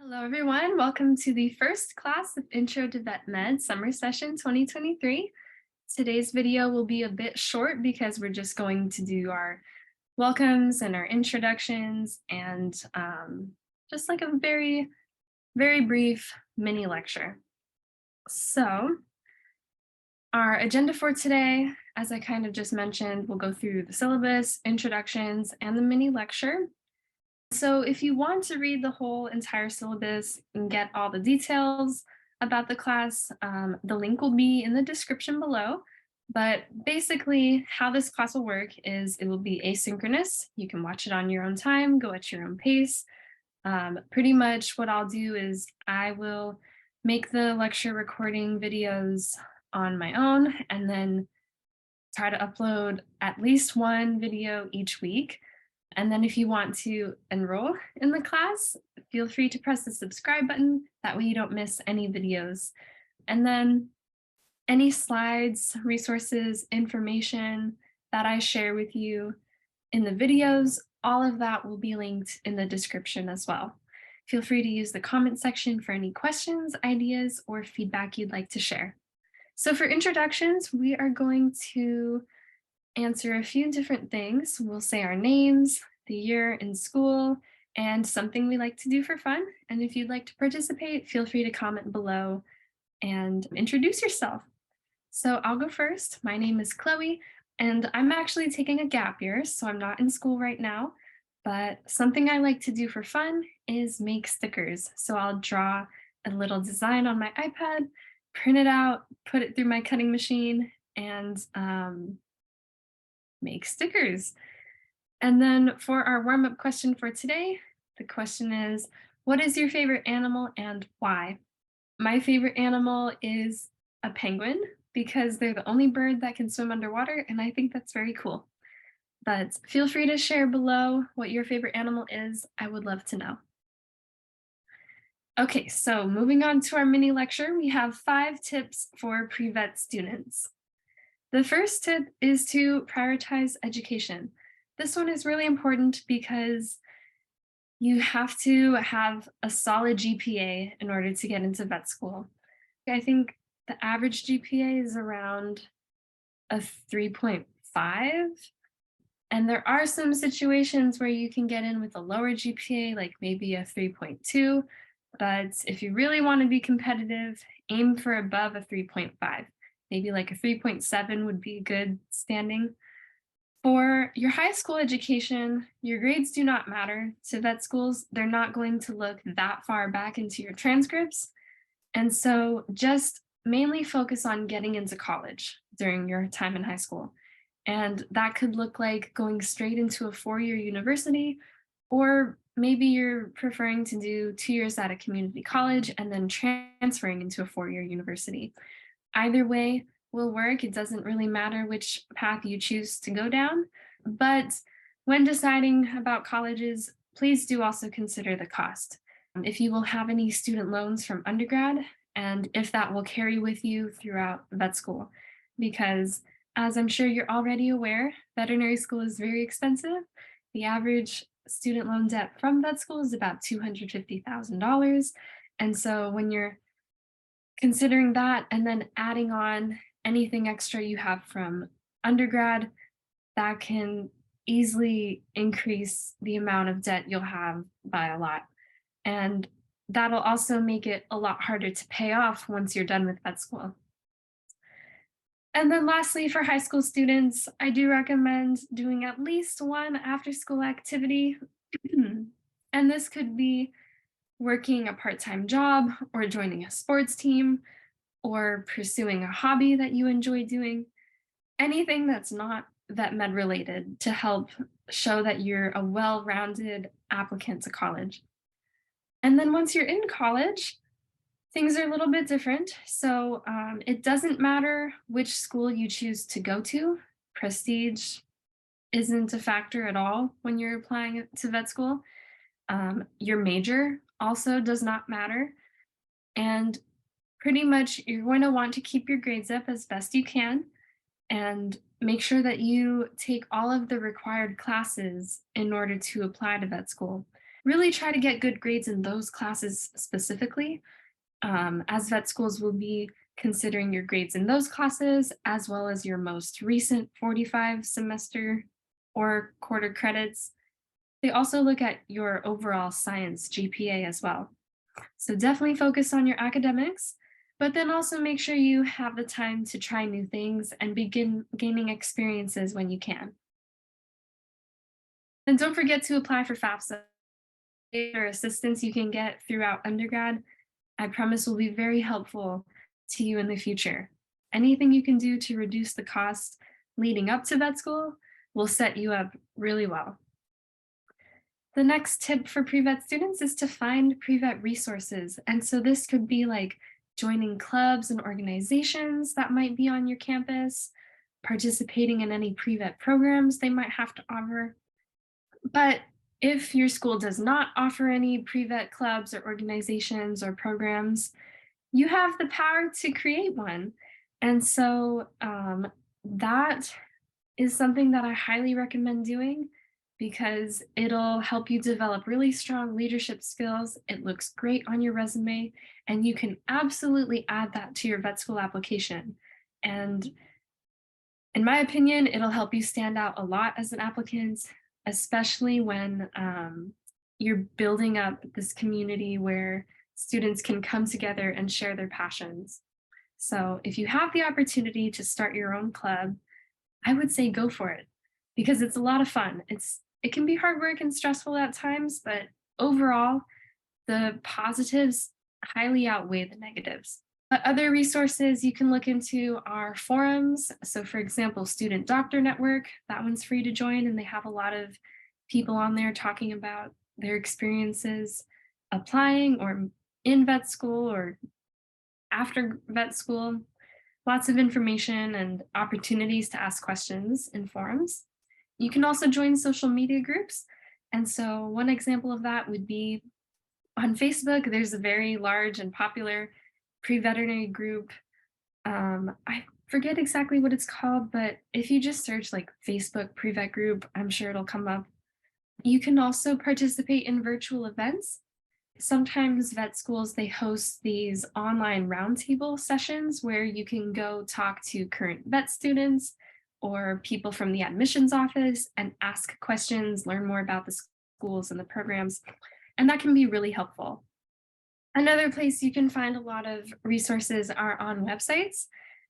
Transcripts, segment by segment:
Hello, everyone. Welcome to the first class of Intro to Vet Med Summer Session 2023. Today's video will be a bit short because we're just going to do our welcomes and our introductions and just like a very, very brief mini lecture. So our agenda for today, as I kind of just mentioned, we'll go through the syllabus, introductions, and the mini lecture. So if you want to read the whole entire syllabus and get all the details about the class, the link will be in the description below. But basically how this class will work is it will be asynchronous. You can watch it on your own time, go at your own pace. Pretty much what I'll do is I will make the lecture recording videos on my own and then try to upload at least one video each week. And then if you want to enroll in the class, feel free to press the subscribe button. That way you don't miss any videos. And then any slides, resources, information that I share with you in the videos, all of that will be linked in the description as well. Feel free to use the comment section for any questions, ideas, or feedback you'd like to share. So for introductions, we are going to answer a few different things. We'll say our names, the year in school, and something we like to do for fun. And if you'd like to participate, feel free to comment below and introduce yourself. So I'll go first. My name is Chloe, and I'm actually taking a gap year, so I'm not in school right now. But something I like to do for fun is make stickers. So I'll draw a little design on my iPad, print it out, put it through my cutting machine, and make stickers. And then for our warm-up question for today, the question is, what is your favorite animal and why? My favorite animal is a penguin because they're the only bird that can swim underwater, and I think that's very cool. But feel free to share below what your favorite animal is. I would love to know. Okay, so moving on to our mini lecture, we have 5 tips for pre-vet students. The first tip is to prioritize education. This one is really important because you have to have a solid GPA in order to get into vet school. I think the average GPA is around a 3.5. And there are some situations where you can get in with a lower GPA, like maybe a 3.2. But if you really want to be competitive, aim for above a 3.5. Maybe like a 3.7 would be good standing. For your high school education, your grades do not matter to vet schools. They're not going to look that far back into your transcripts. And so just mainly focus on getting into college during your time in high school. And that could look like going straight into a 4-year university, or maybe you're preferring to do 2 years at a community college and then transferring into a 4-year university. Either way will work. It doesn't really matter which path you choose to go down. But when deciding about colleges, please do also consider the cost. If you will have any student loans from undergrad, and if that will carry with you throughout vet school. Because as I'm sure you're already aware, veterinary school is very expensive. The average student loan debt from vet school is about $250,000. And so when you're considering that and then adding on anything extra you have from undergrad, that can easily increase the amount of debt you'll have by a lot. And that'll also make it a lot harder to pay off once you're done with vet school. And then lastly, for high school students, I do recommend doing at least one after-school activity. And this could be working a part-time job or joining a sports team or pursuing a hobby that you enjoy doing. Anything that's not vet med related to help show that you're a well-rounded applicant to college. And then once you're in college, things are a little bit different. So it doesn't matter which school you choose to go to. Prestige isn't a factor at all when you're applying to vet school. Your major also does not matter. And pretty much you're going to want to keep your grades up as best you can and make sure that you take all of the required classes in order to apply to vet school. Really try to get good grades in those classes specifically, as vet schools will be considering your grades in those classes as well as your most recent 45 semester or quarter credits. They also look at your overall science GPA as well. So definitely focus on your academics, but then also make sure you have the time to try new things and begin gaining experiences when you can. And don't forget to apply for FAFSA or assistance you can get throughout undergrad. I promise will be very helpful to you in the future. Anything you can do to reduce the cost leading up to vet school will set you up really well. The next tip for pre-vet students is to find pre-vet resources. And so this could be like joining clubs and organizations that might be on your campus, participating in any pre-vet programs they might have to offer. But if your school does not offer any pre-vet clubs or organizations or programs, you have the power to create one. And so that is something that I highly recommend doing because it'll help you develop really strong leadership skills. It looks great on your resume, and you can absolutely add that to your vet school application. And in my opinion, it'll help you stand out a lot as an applicant, especially when you're building up this community where students can come together and share their passions. So if you have the opportunity to start your own club, I would say go for it because it's a lot of fun. It can be hard work and stressful at times, but overall, the positives highly outweigh the negatives. Other resources you can look into are forums. So for example, Student Doctor Network, that one's free to join, and they have a lot of people on there talking about their experiences applying or in vet school or after vet school. Lots of information and opportunities to ask questions in forums. You can also join social media groups. And so one example of that would be on Facebook, there's a very large and popular pre-veterinary group. I forget exactly what it's called, but if you just search like Facebook pre-vet group, I'm sure it'll come up. You can also participate in virtual events. Sometimes vet schools, they host these online roundtable sessions where you can go talk to current vet students or people from the admissions office and ask questions, learn more about the schools and the programs, and that can be really helpful. Another place you can find a lot of resources are on websites.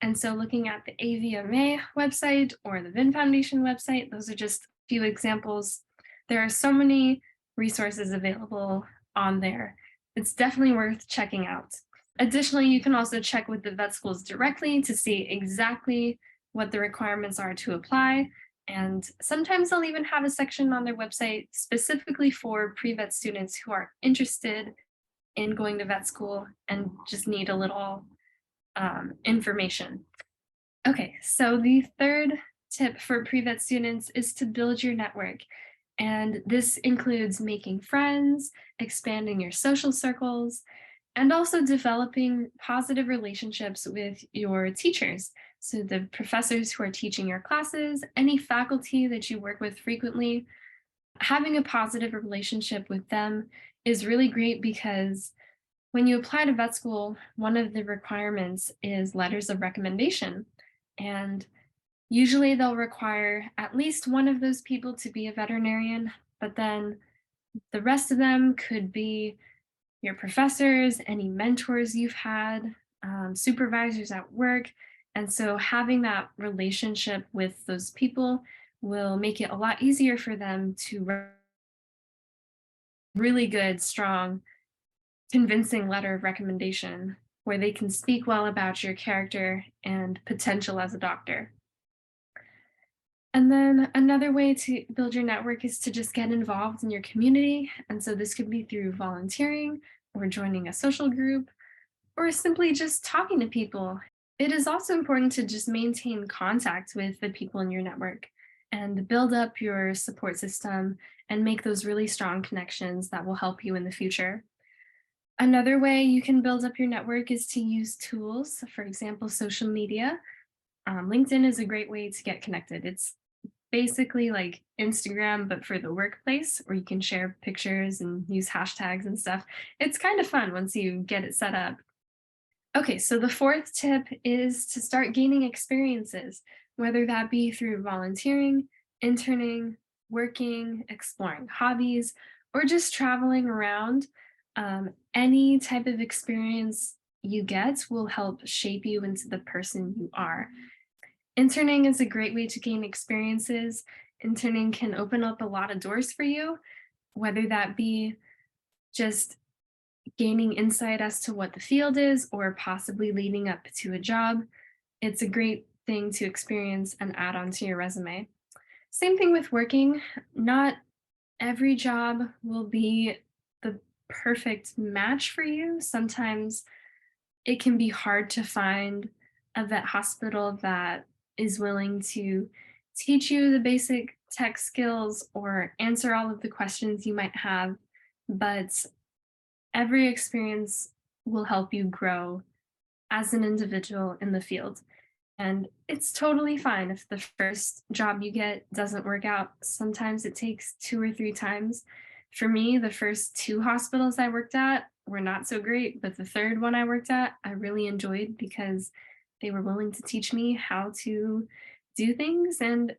And so looking at the AVMA website or the VIN Foundation website, those are just a few examples. There are so many resources available on there. It's definitely worth checking out. Additionally, you can also check with the vet schools directly to see exactly what the requirements are to apply. And sometimes they'll even have a section on their website specifically for pre-vet students who are interested in going to vet school and just need a little information. Okay, so the third tip for pre-vet students is to build your network. And this includes making friends, expanding your social circles, and also developing positive relationships with your teachers. So the professors who are teaching your classes, any faculty that you work with frequently, having a positive relationship with them is really great because when you apply to vet school, one of the requirements is letters of recommendation. And usually they'll require at least one of those people to be a veterinarian, but then the rest of them could be your professors, any mentors you've had, supervisors at work. And so having that relationship with those people will make it a lot easier for them to write really good, strong, convincing letter of recommendation where they can speak well about your character and potential as a doctor. And then another way to build your network is to just get involved in your community. And so this could be through volunteering or joining a social group or simply just talking to people. It is also important to just maintain contact with the people in your network and build up your support system and make those really strong connections that will help you in the future. Another way you can build up your network is to use tools, for example, social media. LinkedIn is a great way to get connected. It's basically like Instagram, but for the workplace, where you can share pictures and use hashtags and stuff. It's kind of fun once you get it set up. Okay, so the fourth tip is to start gaining experiences, whether that be through volunteering, interning, working, exploring hobbies, or just traveling around. Any type of experience you get will help shape you into the person you are. Interning is a great way to gain experiences. Interning can open up a lot of doors for you, whether that be just gaining insight as to what the field is or possibly leading up to a job. It's a great thing to experience and add onto your resume. Same thing with working. Not every job will be the perfect match for you. Sometimes it can be hard to find a vet hospital that is willing to teach you the basic tech skills or answer all of the questions you might have. But every experience will help you grow as an individual in the field. And it's totally fine if the first job you get doesn't work out. Sometimes it takes two or three times. For me, the first two hospitals I worked at were not so great, but the third one I worked at, I really enjoyed because they were willing to teach me how to do things and,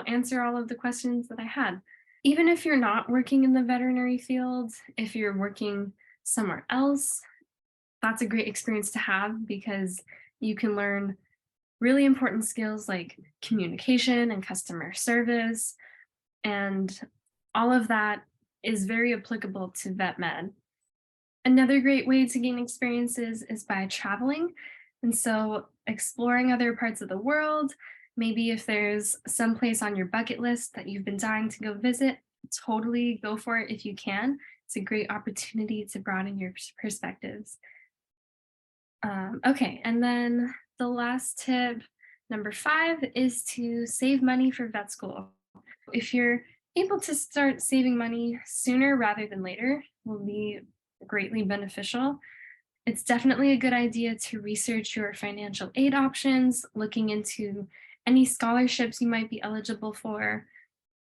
answer all of the questions that I had. Even if you're not working in the veterinary field, if you're working somewhere else, that's a great experience to have because you can learn really important skills like communication and customer service. And all of that is very applicable to vet med. Another great way to gain experiences is by traveling. And so exploring other parts of the world, maybe if there's some place on your bucket list that you've been dying to go visit, totally go for it if you can. It's a great opportunity to broaden your perspectives. Okay, and then the last tip, number 5, is to save money for vet school. If you're able to start saving money sooner rather than later, will be greatly beneficial. It's definitely a good idea to research your financial aid options, looking into any scholarships you might be eligible for,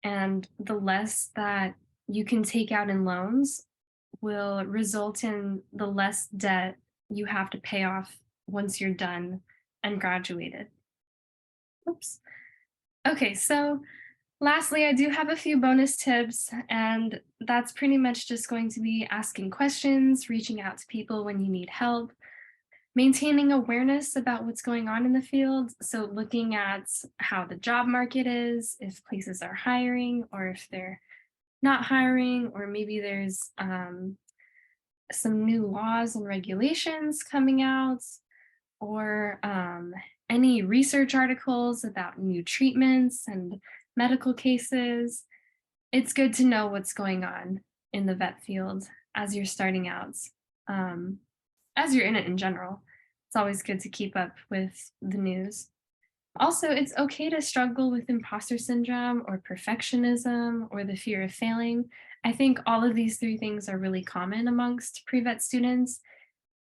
and the less that you can take out in loans will result in the less debt you have to pay off once you're done and graduated. Oops. Okay, so lastly, I do have a few bonus tips, and that's pretty much just going to be asking questions, reaching out to people when you need help, maintaining awareness about what's going on in the field. So, looking at how the job market is, if places are hiring or if they're not hiring, or maybe there's some new laws and regulations coming out, or any research articles about new treatments and medical cases. It's good to know what's going on in the vet field as you're starting out, um, as you're in it in general. It's always good to keep up with the news. Also, it's okay to struggle with imposter syndrome or perfectionism or the fear of failing. I think all of these three things are really common amongst pre-vet students.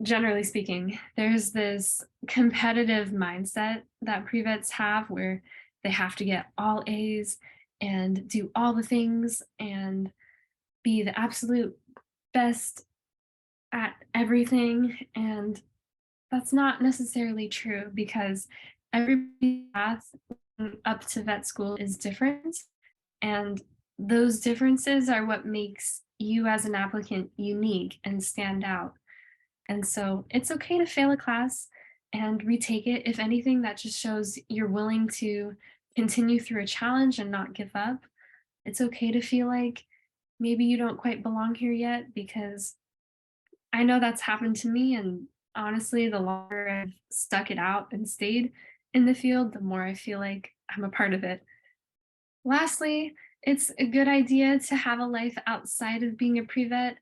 Generally speaking, there's this competitive mindset that pre-vets have where they have to get all A's and do all the things and be the absolute best at everything. And that's not necessarily true because everybody's path up to vet school is different. And those differences are what makes you as an applicant unique and stand out. And so it's okay to fail a class and retake it. If anything, that just shows you're willing to continue through a challenge and not give up. It's okay to feel like maybe you don't quite belong here yet because I know that's happened to me. And honestly, the longer I've stuck it out and stayed in the field, the more I feel like I'm a part of it. Lastly, it's a good idea to have a life outside of being a pre-vet.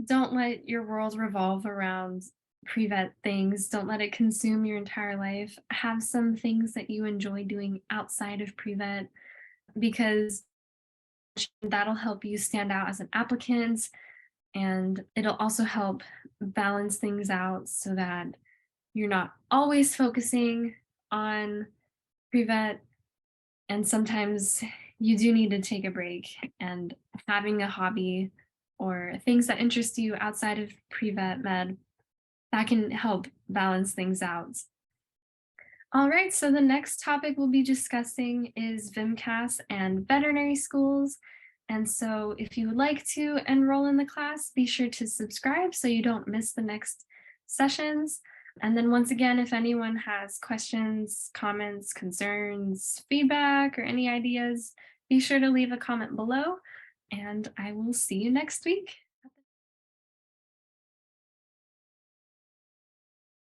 Don't let your world revolve around pre-vet things. Don't let it consume your entire life. Have some things that you enjoy doing outside of pre-vet because that'll help you stand out as an applicant, and it'll also help balance things out so that you're not always focusing on pre-vet And sometimes you do need to take a break, and having a hobby or things that interest you outside of pre-vet med, that can help balance things out. All right, so the next topic we'll be discussing is VMCAS and veterinary schools. And so if you would like to enroll in the class, be sure to subscribe so you don't miss the next sessions. And then once again, if anyone has questions, comments, concerns, feedback, or any ideas, be sure to leave a comment below, and I will see you next week.